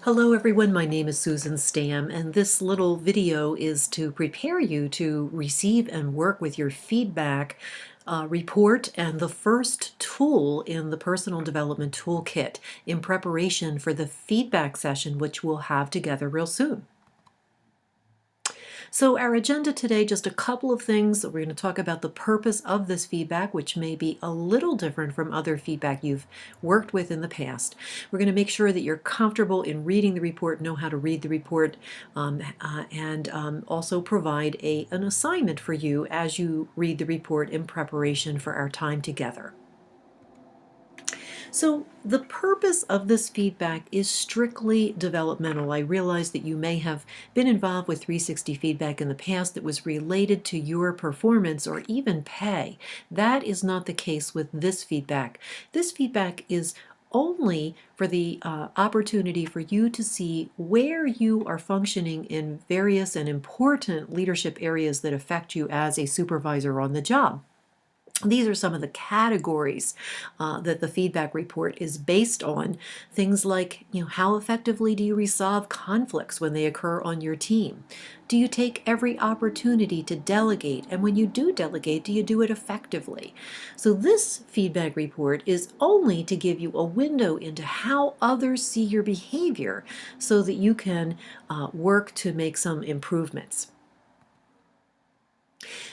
Hello everyone, my name is Susan Stam, and this little video is to prepare you to receive and work with your feedback report and the first tool in the Personal Development Toolkit in preparation for the feedback session, which we'll have together real soon. So our agenda today, just a couple of things. We're going to talk about the purpose of this feedback, which may be a little different from other feedback you've worked with in the past. We're going to make sure that you're comfortable in reading the report, know how to read the report, and also provide an assignment for you as you read the report in preparation for our time together. So the purpose of this feedback is strictly developmental. I realize that you may have been involved with 360 feedback in the past that was related to your performance or even pay. That is not the case with this feedback. This feedback is only for the opportunity for you to see where you are functioning in various and important leadership areas that affect you as a supervisor on the job. These are some of the categories that the feedback report is based on. Things like, how effectively do you resolve conflicts when they occur on your team? Do you take every opportunity to delegate? And when you do delegate, do you do it effectively? So this feedback report is only to give you a window into how others see your behavior so that you can work to make some improvements.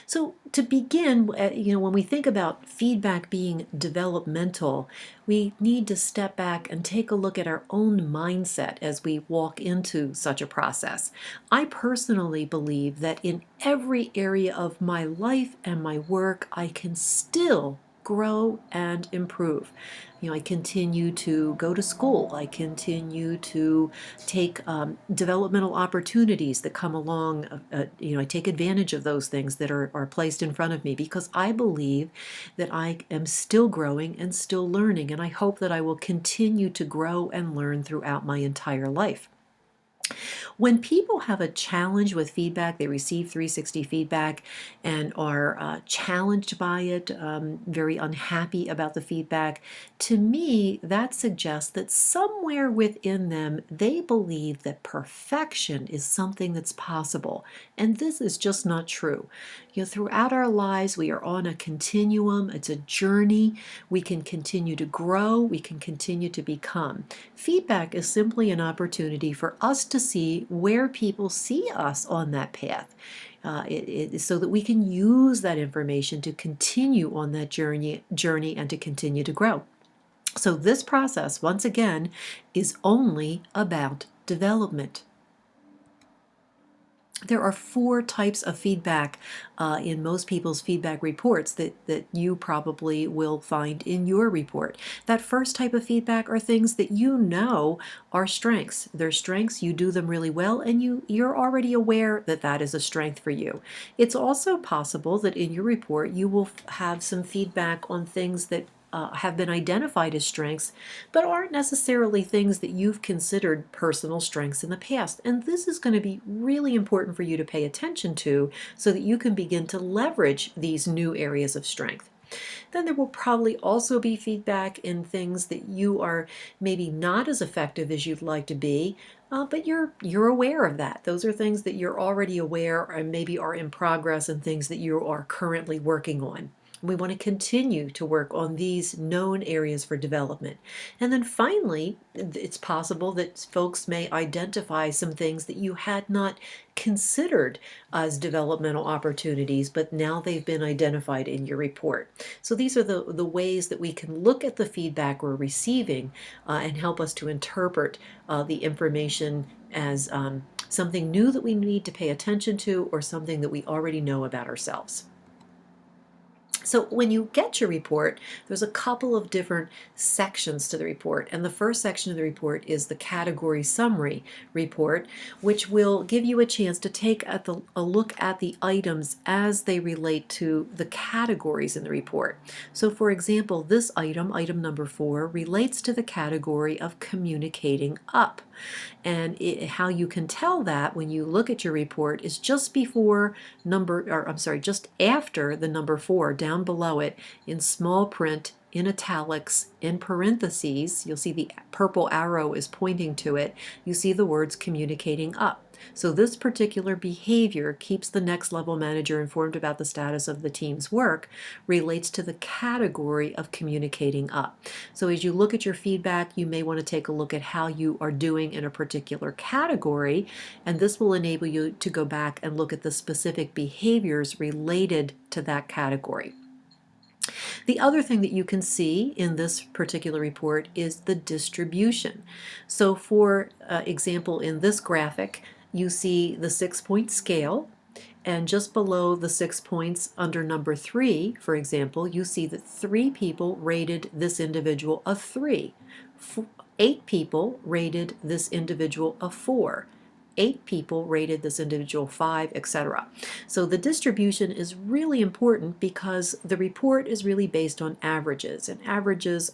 So to begin, when we think about feedback being developmental, we need to step back and take a look at our own mindset as we walk into such a process. I personally believe that in every area of my life and my work, I can still grow and improve. I continue to go to school. I continue to take developmental opportunities that come along. I take advantage of those things that are placed in front of me because I believe that I am still growing and still learning, and I hope that I will continue to grow and learn throughout my entire life. When people have a challenge with feedback, they receive 360 feedback and are challenged by it, very unhappy about the feedback, to me, that suggests that somewhere within them, they believe that perfection is something that's possible. And this is just not true. Throughout our lives, we are on a continuum. It's a journey. We can continue to grow. We can continue to become. Feedback is simply an opportunity for us to see where people see us on that path, so that we can use that information to continue on that journey and to continue to grow. So this process, once again, is only about development. There are 4 types of feedback in most people's feedback reports that you probably will find in your report. That first type of feedback are things that you know are strengths. They're strengths, you do them really well, and you're already aware that that is a strength for you. It's also possible that in your report you will have some feedback on things that have been identified as strengths, but aren't necessarily things that you've considered personal strengths in the past. And this is going to be really important for you to pay attention to so that you can begin to leverage these new areas of strength. Then there will probably also be feedback in things that you are maybe not as effective as you'd like to be, but you're aware of that. Those are things that you're already aware and maybe are in progress and things that you are currently working on. We want to continue to work on these known areas for development. And then finally, it's possible that folks may identify some things that you had not considered as developmental opportunities, but now they've been identified in your report. So these are the ways that we can look at the feedback we're receiving and help us to interpret the information as something new that we need to pay attention to or something that we already know about ourselves. So when you get your report, there's a couple of different sections to the report. And the first section of the report is the category summary report, which will give you a chance to take a look at the items as they relate to the categories in the report. So for example, this item number 4, relates to the category of communicating up. And how you can tell that when you look at your report is just after the number 4, down below it in small print in italics, in parentheses, you'll see the purple arrow is pointing to it, you see the words communicating up. So this particular behavior keeps the next level manager informed about the status of the team's work, relates to the category of communicating up. So as you look at your feedback, you may want to take a look at how you are doing in a particular category, and this will enable you to go back and look at the specific behaviors related to that category. The other thing that you can see in this particular report is the distribution. So for example, in this graphic, you see the 6-point scale, and just below the 6 points under number 3, for example, you see that 3 people rated this individual a 3. 8 people rated this individual a 4. 8 people rated this individual 5, etc. So the distribution is really important because the report is really based on averages, and averages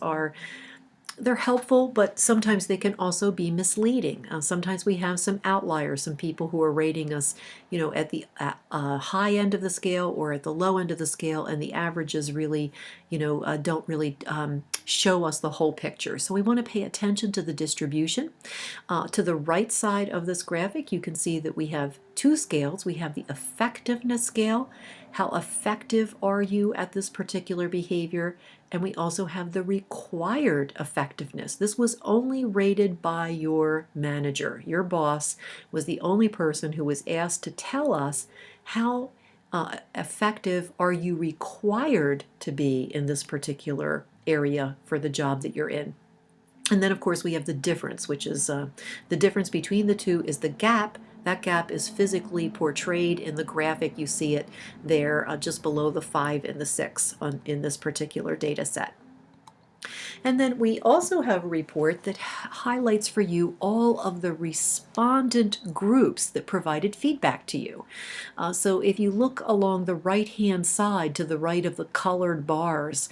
they're helpful, but sometimes they can also be misleading. Sometimes we have some outliers, some people who are rating us, at the high end of the scale or at the low end of the scale, and the averages really, don't really show us the whole picture. So we want to pay attention to the distribution. To the right side of this graphic, you can see that we have 2 scales. We have the effectiveness scale. How effective are you at this particular behavior? And we also have the required effectiveness. This was only rated by your manager. Your boss was the only person who was asked to tell us how effective are you required to be in this particular area for the job that you're in. And then, of course, we have the difference, which is the difference between the two is the gap. That gap is physically portrayed in the graphic. You see it there just below the 5 and the 6 in this particular data set. And then we also have a report that highlights for you all of the respondent groups that provided feedback to you. So if you look along the right-hand side to the right of the colored bars,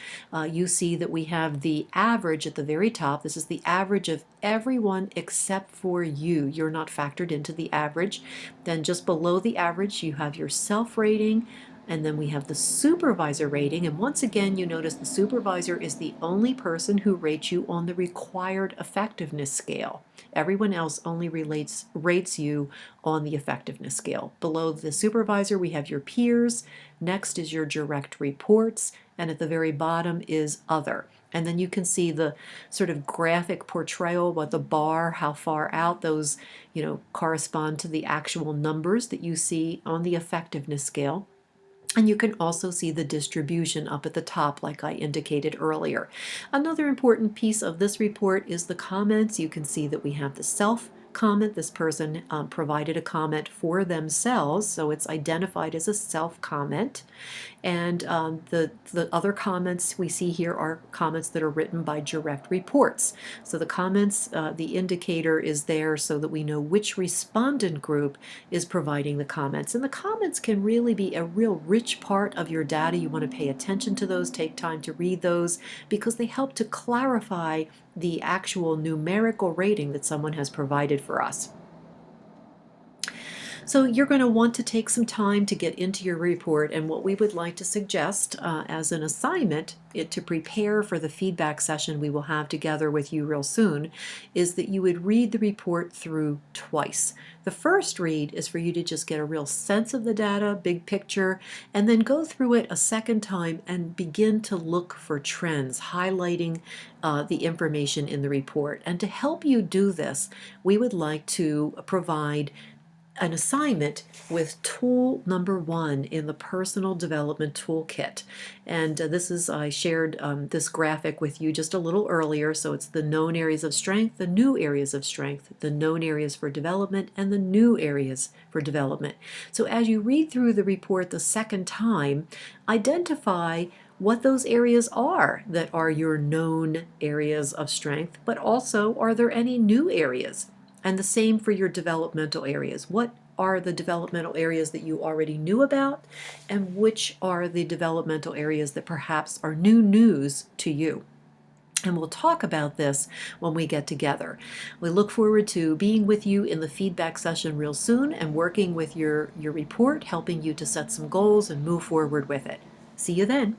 you see that we have the average at the very top. This is the average of everyone except for you. You're not factored into the average. Then just below the average, you have your self-rating, and then we have the supervisor rating, and once again you notice the supervisor is the only person who rates you on the required effectiveness scale. Everyone else only rates you on the effectiveness scale. Below the supervisor we have your peers, next is your direct reports, and at the very bottom is other. And then you can see the sort of graphic portrayal with the bar, how far out those correspond to the actual numbers that you see on the effectiveness scale. And you can also see the distribution up at the top, like I indicated earlier. Another important piece of this report is the comments. You can see that we have the self comment. This person provided a comment for themselves, so it's identified as a self comment. And the other comments we see here are comments that are written by direct reports. So the comments, the indicator is there so that we know which respondent group is providing the comments. And the comments can really be a real rich part of your data. You want to pay attention to those, take time to read those, because they help to clarify the actual numerical rating that someone has provided for us. So you're going to want to take some time to get into your report, and what we would like to suggest as an assignment to prepare for the feedback session we will have together with you real soon is that you would read the report through twice. The first read is for you to just get a real sense of the data, big picture, and then go through it a second time and begin to look for trends, highlighting the information in the report. And to help you do this, we would like to provide an assignment with tool number 1 in the Personal Development Toolkit. And this is, I shared this graphic with you just a little earlier, so it's the known areas of strength, the new areas of strength, the known areas for development, and the new areas for development. So as you read through the report the second time, identify what those areas are that are your known areas of strength, but also are there any new areas? And the same for your developmental areas. What are the developmental areas that you already knew about, and which are the developmental areas that perhaps are new news to you? And we'll talk about this when we get together. We look forward to being with you in the feedback session real soon and working with your report, helping you to set some goals and move forward with it. See you then.